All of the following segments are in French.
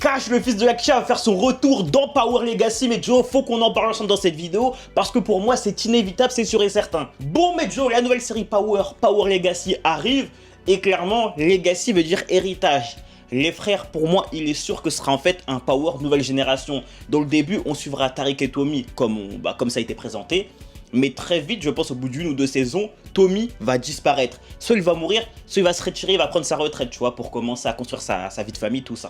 Cash, le fils de Yakisha, va faire son retour dans Power Legacy. Mais Joe, faut qu'on en parle ensemble dans cette vidéo parce que pour moi, c'est inévitable, c'est sûr et certain. Bon, mais Joe, la nouvelle série Power Legacy arrive et clairement, Legacy veut dire héritage. Les frères, pour moi, il est sûr que ce sera en fait un Power nouvelle génération. Dans le début, on suivra Tariq et Tommy comme ça a été présenté. Mais très vite, je pense au bout d'une ou deux saisons, Tommy va disparaître. Soit il va mourir, soit il va se retirer, il va prendre sa retraite, tu vois, pour commencer à construire sa vie de famille, tout ça.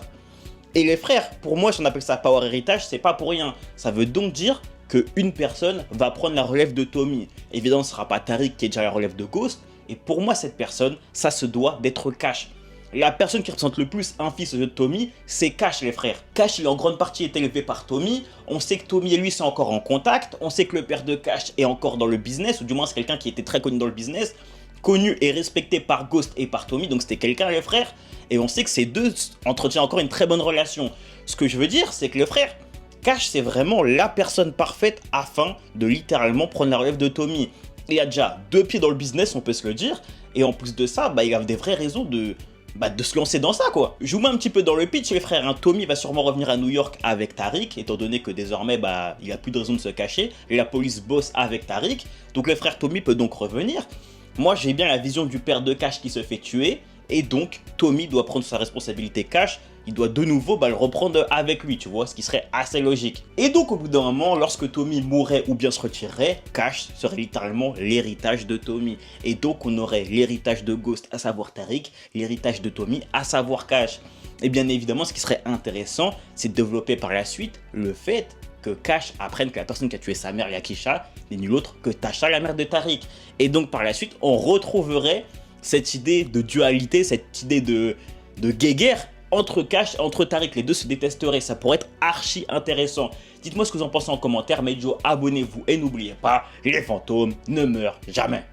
Et les frères, pour moi, si on appelle ça Power Héritage, c'est pas pour rien. Ça veut donc dire qu'une personne va prendre la relève de Tommy. Évidemment, ce sera pas Tariq qui est déjà la relève de Ghost. Et pour moi, cette personne, ça se doit d'être Cash. La personne qui représente le plus un fils de Tommy, c'est Cash, les frères. Cash, il en grande partie été élevé par Tommy. On sait que Tommy et lui sont encore en contact. On sait que le père de Cash est encore dans le business, ou du moins c'est quelqu'un qui était très connu dans le business, connu et respecté par Ghost et par Tommy, donc c'était quelqu'un, les frères. Et on sait que ces deux entretiennent encore une très bonne relation. Ce que je veux dire, c'est que le frère, Cash, c'est vraiment la personne parfaite afin de littéralement prendre la relève de Tommy. Il a déjà 2 pieds dans le business, on peut se le dire. Et en plus de ça, il a des vraies raisons de se lancer dans ça, quoi. Je vous mets un petit peu dans le pitch, les frères. Tommy va sûrement revenir à New York avec Tariq, étant donné que désormais, il a plus de raison de se cacher. Et la police bosse avec Tariq. Donc le frère Tommy peut donc revenir. Moi, j'ai bien la vision du père de Cash qui se fait tuer. Et donc, Tommy doit prendre sa responsabilité Cash. Il doit de nouveau le reprendre avec lui, tu vois, ce qui serait assez logique. Et donc, au bout d'un moment, lorsque Tommy mourrait ou bien se retirerait, Cash serait littéralement l'héritage de Tommy. Et donc, on aurait l'héritage de Ghost, à savoir Tariq, l'héritage de Tommy, à savoir Cash. Et bien évidemment, ce qui serait intéressant, c'est de développer par la suite le fait que Cash apprenne que la personne qui a tué sa mère, Yakisha, n'est nulle autre que Tasha, la mère de Tariq. Et donc, par la suite, on retrouverait cette idée de dualité, cette idée de guéguerre entre Cash et entre Tariq. Les deux se détesteraient, ça pourrait être archi intéressant. Dites-moi ce que vous en pensez en commentaire, mais Joe, abonnez-vous et n'oubliez pas, les fantômes ne meurent jamais.